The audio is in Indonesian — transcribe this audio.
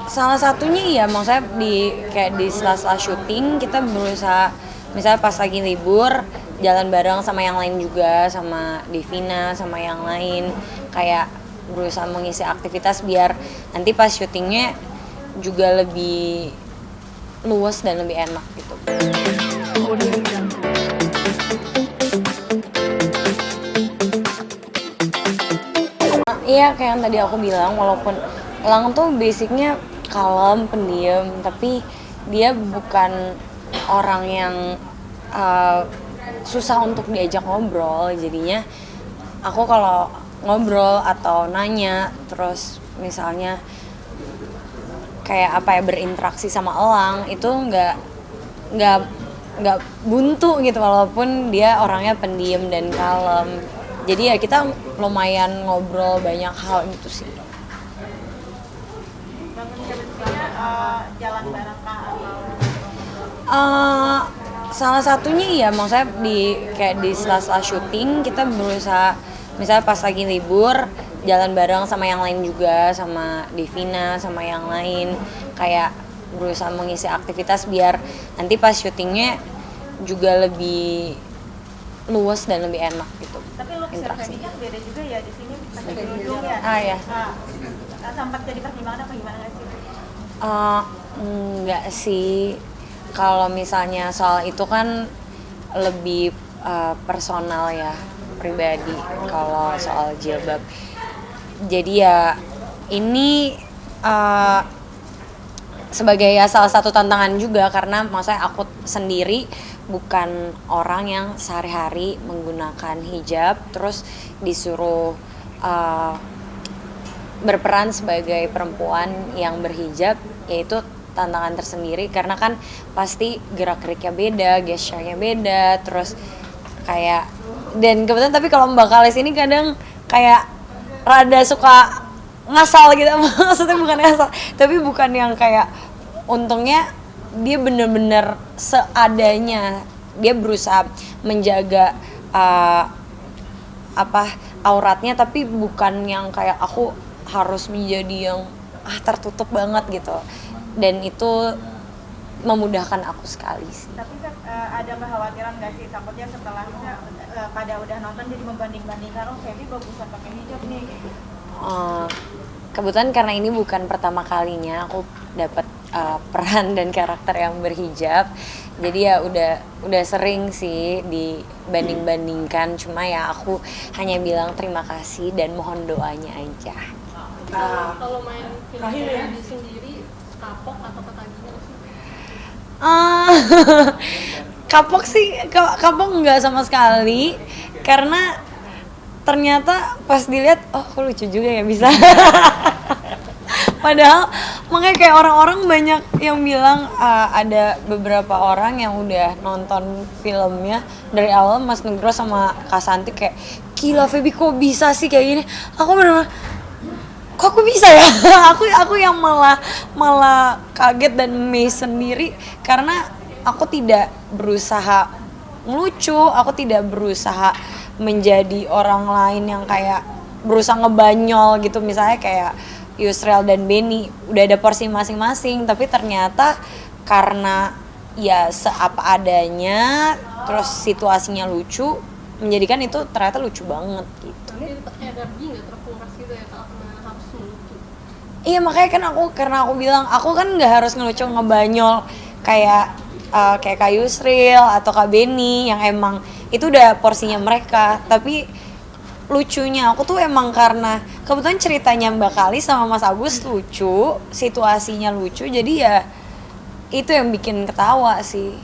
Salah satunya ya maksudnya di sela-sela syuting kita berusaha misalnya pas lagi libur jalan bareng sama yang lain juga, sama Devina sama yang lain, kayak berusaha mengisi aktivitas biar nanti pas syutingnya juga lebih luas dan lebih enak gitu. Iya, kayak yang tadi aku bilang, walaupun Elang tuh basicnya kalem, pendiam, tapi dia bukan orang yang uh, susah untuk diajak ngobrol. Jadinya aku kalau ngobrol atau nanya, terus misalnya kayak apa ya, berinteraksi sama Elang itu nggak nggak buntu gitu, walaupun dia orangnya pendiam dan kalem. Jadi ya kita lumayan ngobrol banyak hal gitu sih. Bangun chemistry-nya jalan bareng kah atau Eh, Salah satunya ya maksudnya kayak di sela-sela syuting kita berusaha misalnya pas lagi libur jalan bareng sama yang lain juga, sama Devina sama yang lain, kayak berusaha mengisi aktivitas biar nanti pas syutingnya juga lebih luas dan lebih enak gitu tapi look interaksi. Feby kan beda juga ya di sini pakai kerudung ya. Ya. Sempat jadi pertimbangan apa gimana nggak sih? Enggak sih, kalau misalnya soal itu kan lebih personal ya, pribadi kalau soal jilbab. Jadi ya ini uh, sebagai ya salah satu tantangan juga, karena maksudnya aku sendiri bukan orang yang sehari-hari menggunakan hijab terus disuruh uh, berperan sebagai perempuan yang berhijab, yaitu tantangan tersendiri karena kan pasti gerak-geriknya beda, gesturnya beda, terus kayak dan kebetulan tapi kalau Mbak Kalis ini kadang kayak rada suka ngasal gitu maksudnya bukan ngasal tapi bukan yang kayak, untungnya dia bener-bener seadanya, dia berusaha menjaga auratnya, tapi bukan yang kayak aku harus menjadi yang tertutup banget gitu, dan itu memudahkan aku sekali sih. Tapi kan ada kekhawatiran nggak sih takutnya setelah pada udah nonton jadi membanding-bandingkan, oh Feby bagusan pakai hijab nih gitu. Kebetulan karena ini bukan pertama kalinya aku dapat peran dan karakter yang berhijab, jadi ya udah sering sih dibanding-bandingkan, cuma ya aku hanya bilang terima kasih dan mohon doanya aja. Kalau main film Feby sendiri kapok atau ketagihan sih? Kapok sih, kapok nggak sama sekali, karena ternyata pas dilihat oh kok lucu juga ya bisa. Padahal makanya kayak orang-orang banyak yang bilang ada beberapa orang yang udah nonton filmnya dari awal, Mas Nugro sama Kak Santi, kayak gila Feby kok bisa sih kayak gini. Aku bener-bener kok aku bisa ya. aku yang malah kaget dan amazed sendiri, karena aku tidak berusaha ngelucu, aku tidak berusaha menjadi orang lain yang kayak berusaha ngebanyol gitu, misalnya kayak Yusril dan Benny udah ada porsi masing-masing, tapi ternyata karena ya seapa adanya terus situasinya lucu, menjadikan itu ternyata lucu banget gitu. Nanti energi nggak terkuras gitu ya karena harus lucu. Iya, makanya kan karena aku bilang aku kan nggak harus ngelucu ngebanyol kayak Kak Yusril atau Kak Benny yang emang itu udah porsinya mereka, tapi lucunya aku tuh emang karena kebetulan ceritanya Mbak Kali sama Mas Agus lucu, situasinya lucu, jadi ya itu yang bikin ketawa sih.